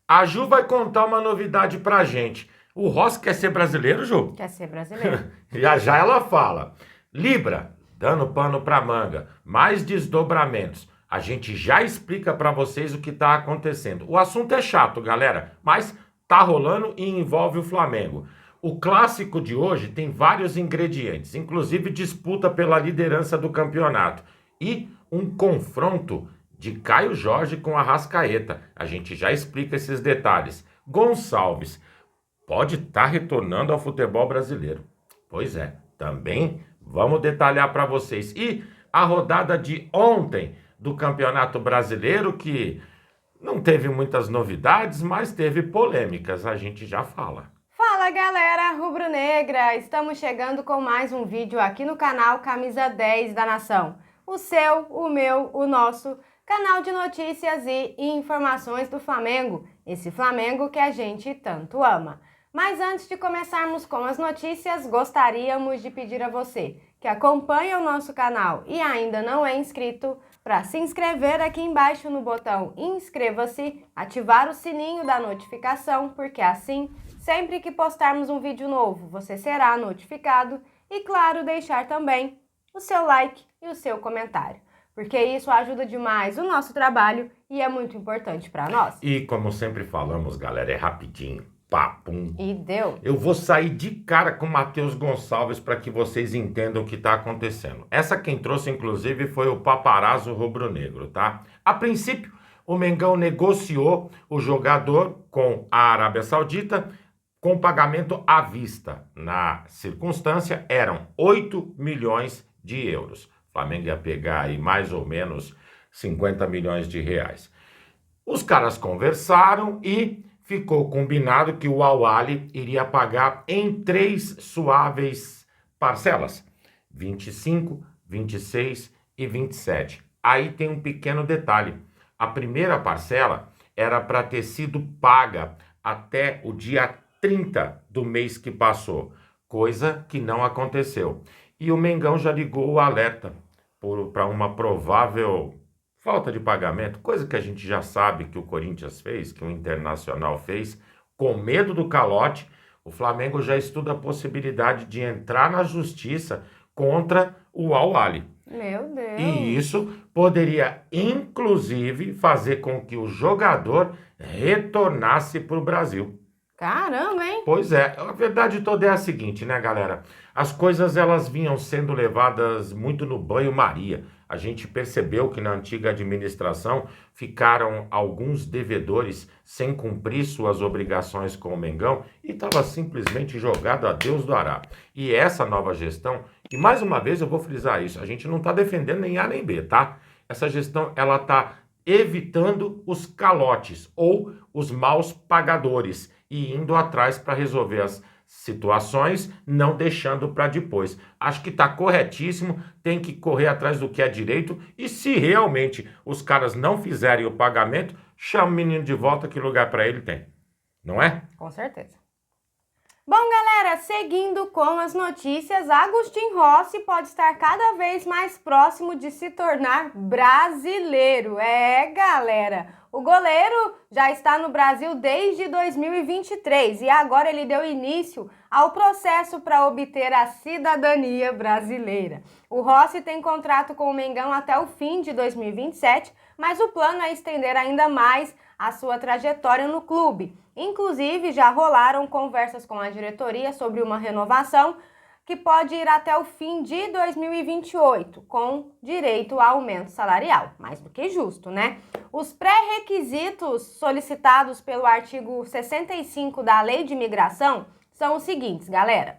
A Ju vai contar uma novidade pra gente. O Rossi quer ser brasileiro, Ju? Quer ser brasileiro. Já já ela fala. Libra, dando pano pra manga, mais desdobramentos. A gente já explica pra vocês o que tá acontecendo. O assunto é chato, galera, mas tá rolando e envolve o Flamengo. O clássico de hoje tem vários ingredientes, inclusive disputa pela liderança do campeonato e um confronto de Caio Jorge com Arrascaeta. A gente já explica esses detalhes. Gonçalves pode estar retornando ao futebol brasileiro. Pois é, também vamos detalhar para vocês. E a rodada de ontem do Campeonato Brasileiro, que não teve muitas novidades, mas teve polêmicas, a gente já fala. Fala galera rubro-negra, estamos chegando com mais um vídeo aqui no canal Camisa 10 da Nação. O seu, o meu, o nosso canal de notícias e informações do Flamengo. Esse Flamengo que a gente tanto ama. Mas antes de começarmos com as notícias, gostaríamos de pedir a você que acompanha o nosso canal e ainda não é inscrito, para se inscrever aqui embaixo no botão inscreva-se, ativar o sininho da notificação, porque assim, sempre que postarmos um vídeo novo, você será notificado e, claro, deixar também o seu like e o seu comentário, porque isso ajuda demais o nosso trabalho e é muito importante para nós. E como sempre falamos, galera, é rapidinho. Papum. E deu. Eu vou sair de cara com o Matheus Gonçalves para que vocês entendam o que está acontecendo. Essa quem trouxe, inclusive, foi o paparazzo rubro-negro, tá? A princípio, o Mengão negociou o jogador com a Arábia Saudita com pagamento à vista. Na circunstância, eram 8 milhões de euros. O Flamengo ia pegar aí mais ou menos 50 milhões de reais. Os caras conversaram e ficou combinado que o Al-Ahly iria pagar em 3 suaves parcelas, 25, 26 e 27. Aí tem um pequeno detalhe. A primeira parcela era para ter sido paga até o dia 30 do mês que passou, coisa que não aconteceu. E o Mengão já ligou o alerta para uma provável falta de pagamento, coisa que a gente já sabe que o Corinthians fez, que o Internacional fez, com medo do calote. O Flamengo já estuda a possibilidade de entrar na justiça contra o Al-Ahly. Meu Deus. E isso poderia, inclusive, fazer com que o jogador retornasse para o Brasil. Caramba, hein? Pois é, a verdade toda é a seguinte, né, galera? As coisas elas vinham sendo levadas muito no banho-maria. A gente percebeu que na antiga administração ficaram alguns devedores sem cumprir suas obrigações com o Mengão e estava simplesmente jogado a Deus do Ará. E essa nova gestão, e mais uma vez eu vou frisar isso, a gente não está defendendo nem A nem B, tá? Essa gestão, ela está evitando os calotes ou os maus pagadores e indo atrás para resolver as situações, não deixando para depois. Acho que está corretíssimo, tem que correr atrás do que é direito e se realmente os caras não fizerem o pagamento, chama o menino de volta, que lugar para ele tem. Não é? Com certeza. Bom, galera, seguindo com as notícias, Agustin Rossi pode estar cada vez mais próximo de se tornar brasileiro. É, galera, o goleiro já está no Brasil desde 2023 e agora ele deu início ao processo para obter a cidadania brasileira. O Rossi tem contrato com o Mengão até o fim de 2027, mas o plano é estender ainda mais a sua trajetória no clube. Inclusive, já rolaram conversas com a diretoria sobre uma renovação que pode ir até o fim de 2028, com direito a aumento salarial. Mais do que justo, né? Os pré-requisitos solicitados pelo artigo 65 da Lei de Imigração são os seguintes, galera.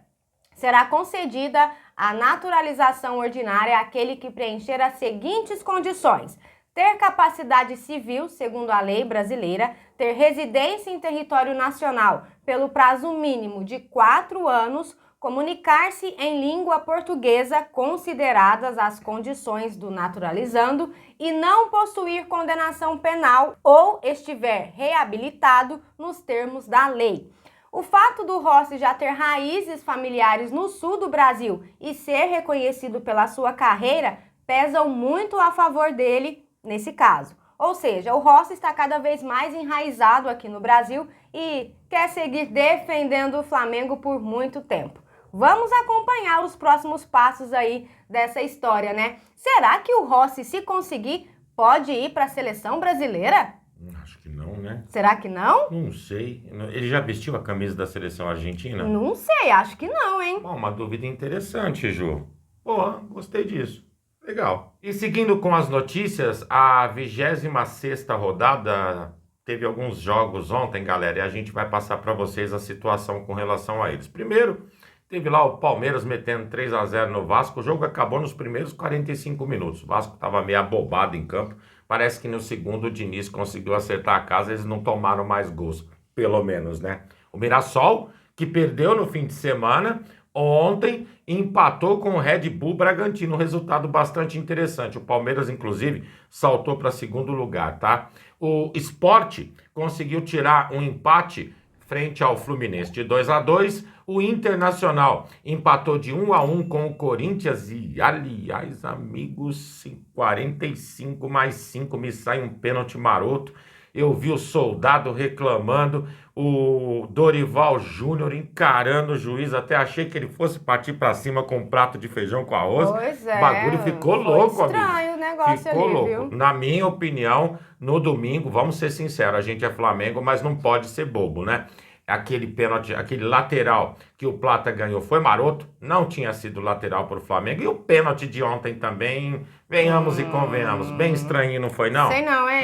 Será concedida a naturalização ordinária àquele que preencher as seguintes condições: ter capacidade civil, segundo a lei brasileira, ter residência em território nacional pelo prazo mínimo de 4 anos, comunicar-se em língua portuguesa, consideradas as condições do naturalizando, e não possuir condenação penal ou estiver reabilitado nos termos da lei. O fato do Rossi já ter raízes familiares no sul do Brasil e ser reconhecido pela sua carreira pesam muito a favor dele nesse caso. Ou seja, o Rossi está cada vez mais enraizado aqui no Brasil e quer seguir defendendo o Flamengo por muito tempo. Vamos acompanhar os próximos passos aí dessa história, né? Será que o Rossi, se conseguir, pode ir para a seleção brasileira? Acho que não, né? Será que não? Não sei. Ele já vestiu a camisa da seleção argentina? Não sei, acho que não, hein? Bom, uma dúvida interessante, Ju. Porra, gostei disso. Legal. E seguindo com as notícias, a 26ª rodada teve alguns jogos ontem, galera, e a gente vai passar para vocês a situação com relação a eles. Primeiro, teve lá o Palmeiras metendo 3-0 no Vasco. O jogo acabou nos primeiros 45 minutos. O Vasco estava meio abobado em campo. Parece que no segundo o Diniz conseguiu acertar a casa, eles não tomaram mais gols, pelo menos, né? O Mirassol, que perdeu no fim de semana, ontem empatou com o Red Bull Bragantino, um resultado bastante interessante. O Palmeiras, inclusive, saltou para segundo lugar, tá? O Sport conseguiu tirar um empate frente ao Fluminense de 2-2. O Internacional empatou de 1-1 com o Corinthians e, aliás, amigos, 45 mais 5 me sai um pênalti maroto. Eu vi o Soldado reclamando, o Dorival Júnior encarando o juiz, até achei que ele fosse partir para cima com um prato de feijão com arroz. Pois é, o bagulho ficou louco, amigo. Estranho o negócio ficou ali, louco. viu? Na minha opinião, no domingo, vamos ser sinceros, a gente é Flamengo, mas não pode ser bobo, né? Aquele pênalti, aquele lateral que o Plata ganhou foi maroto, não tinha sido lateral para o Flamengo. E o pênalti de ontem também, venhamos e convenhamos, bem estranho, não foi não? Sei não, hein?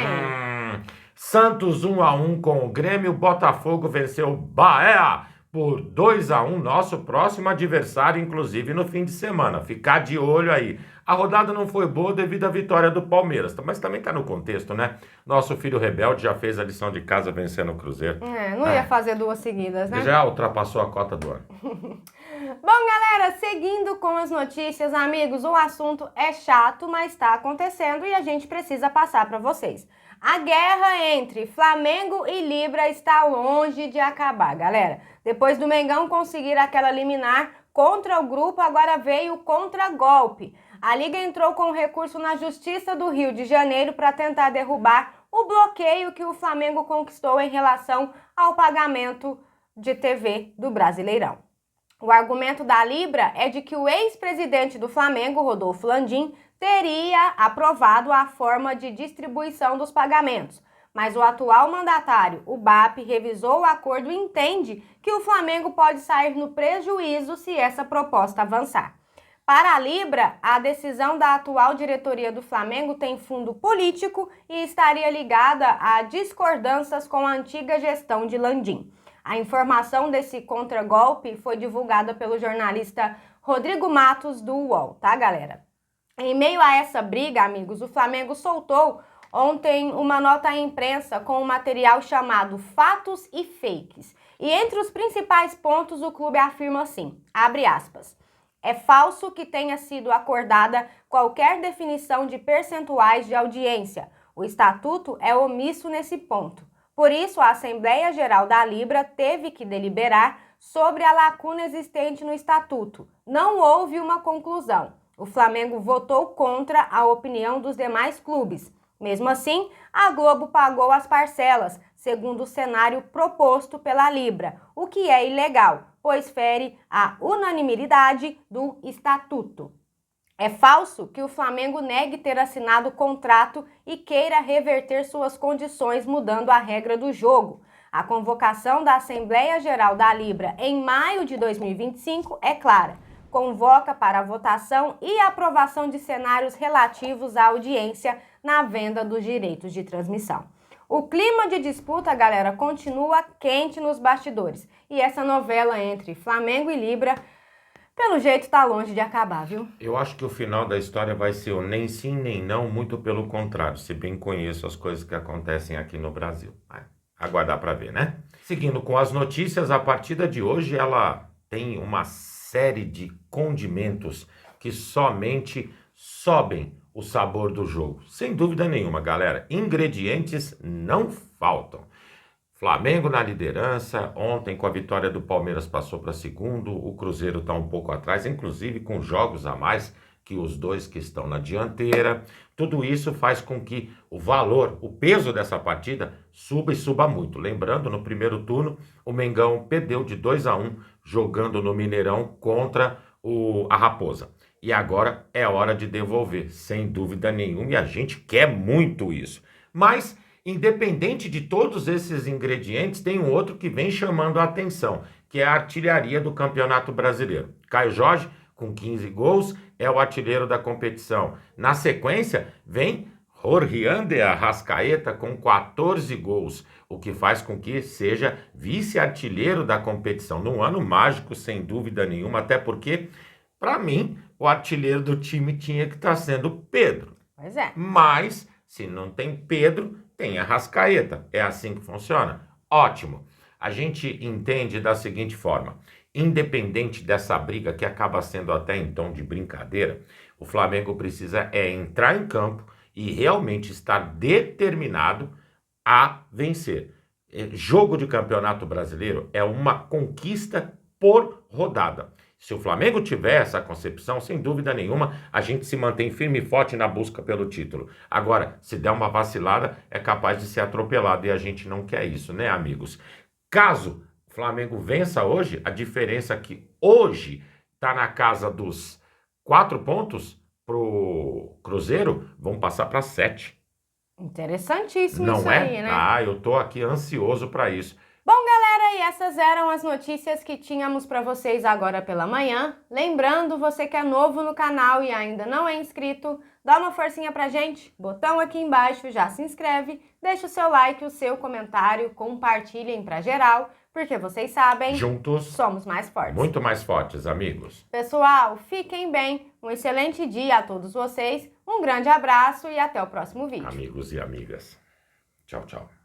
Santos 1-1 com o Grêmio, Botafogo venceu o Bahia por 2-1, nosso próximo adversário, inclusive no fim de semana. Ficar de olho aí. A rodada não foi boa devido à vitória do Palmeiras, mas também tá no contexto, né? Nosso filho rebelde já fez a lição de casa vencendo o Cruzeiro. Não ia fazer duas seguidas, né? Já ultrapassou a cota do ano. Bom, galera, seguindo com as notícias, amigos, o assunto é chato, mas está acontecendo e a gente precisa passar para vocês. A guerra entre Flamengo e Libra está longe de acabar, galera. Depois do Mengão conseguir aquela liminar contra o grupo, agora veio o contragolpe. A Liga entrou com recurso na Justiça do Rio de Janeiro para tentar derrubar o bloqueio que o Flamengo conquistou em relação ao pagamento de TV do Brasileirão. O argumento da Libra é de que o ex-presidente do Flamengo, Rodolfo Landim, teria aprovado a forma de distribuição dos pagamentos, mas o atual mandatário, o BAP, revisou o acordo e entende que o Flamengo pode sair no prejuízo se essa proposta avançar. Para a Libra, a decisão da atual diretoria do Flamengo tem fundo político e estaria ligada a discordâncias com a antiga gestão de Landim. A informação desse contragolpe foi divulgada pelo jornalista Rodrigo Matos do UOL, tá, galera? Em meio a essa briga, amigos, o Flamengo soltou ontem uma nota à imprensa com um material chamado Fatos e Fakes. E entre os principais pontos, o clube afirma assim, abre aspas, é falso que tenha sido acordada qualquer definição de percentuais de audiência. O estatuto é omisso nesse ponto. Por isso, a Assembleia Geral da Libra teve que deliberar sobre a lacuna existente no estatuto. Não houve uma conclusão. O Flamengo votou contra a opinião dos demais clubes. Mesmo assim, a Globo pagou as parcelas, segundo o cenário proposto pela Libra, o que é ilegal, pois fere a unanimidade do estatuto. É falso que o Flamengo negue ter assinado o contrato e queira reverter suas condições mudando a regra do jogo. A convocação da Assembleia Geral da Libra em maio de 2025 é clara. Convoca para a votação e aprovação de cenários relativos à audiência na venda dos direitos de transmissão. O clima de disputa, galera, continua quente nos bastidores. E essa novela entre Flamengo e Libra, pelo jeito, tá longe de acabar, viu? Eu acho que o final da história vai ser o nem sim, nem não, muito pelo contrário, se bem conheço as coisas que acontecem aqui no Brasil. Aguardar para ver, né? Seguindo com as notícias, a partida de hoje, ela tem uma série de condimentos que somente sobem o sabor do jogo. Sem dúvida nenhuma, galera. Ingredientes não faltam. Flamengo na liderança, ontem com a vitória do Palmeiras passou para segundo, o Cruzeiro está um pouco atrás, inclusive com jogos a mais, que os dois que estão na dianteira. Tudo isso faz com que o valor, o peso dessa partida suba e suba muito. Lembrando, no primeiro turno, o Mengão perdeu de 2-1 jogando no Mineirão contra a Raposa. E agora é hora de devolver, sem dúvida nenhuma, e a gente quer muito isso. Mas, independente de todos esses ingredientes, tem um outro que vem chamando a atenção, que é a artilharia do Campeonato Brasileiro. Caio Jorge, com 15 gols, é o artilheiro da competição. Na sequência, vem Jorge Ander Arrascaeta com 14 gols, o que faz com que seja vice-artilheiro da competição. Num ano mágico, sem dúvida nenhuma, até porque, para mim, o artilheiro do time tinha que estar sendo Pedro. Pois é. Mas, se não tem Pedro, tem Arrascaeta. É assim que funciona? Ótimo. A gente entende da seguinte forma: independente dessa briga que acaba sendo até em tom de brincadeira, o Flamengo precisa entrar em campo e realmente estar determinado a vencer. Jogo de Campeonato Brasileiro é uma conquista por rodada. Se o Flamengo tiver essa concepção, sem dúvida nenhuma, a gente se mantém firme e forte na busca pelo título. Agora, se der uma vacilada, é capaz de ser atropelado e a gente não quer isso, né, amigos? Caso o Flamengo vença hoje, a diferença é que hoje está na casa dos 4 pontos pro Cruzeiro, vão passar para 7. Interessantíssimo Não isso é? aí, né? Ah, eu tô aqui ansioso para isso. Bom, galera, e essas eram as notícias que tínhamos para vocês agora pela manhã. Lembrando, você que é novo no canal e ainda não é inscrito, dá uma forcinha pra gente, botão aqui embaixo, já se inscreve, deixa o seu like, o seu comentário, compartilhem pra geral, porque vocês sabem, Juntos somos mais fortes. Muito mais fortes, amigos. Pessoal, fiquem bem, um excelente dia a todos vocês, um grande abraço e até o próximo vídeo. Amigos e amigas. Tchau, tchau.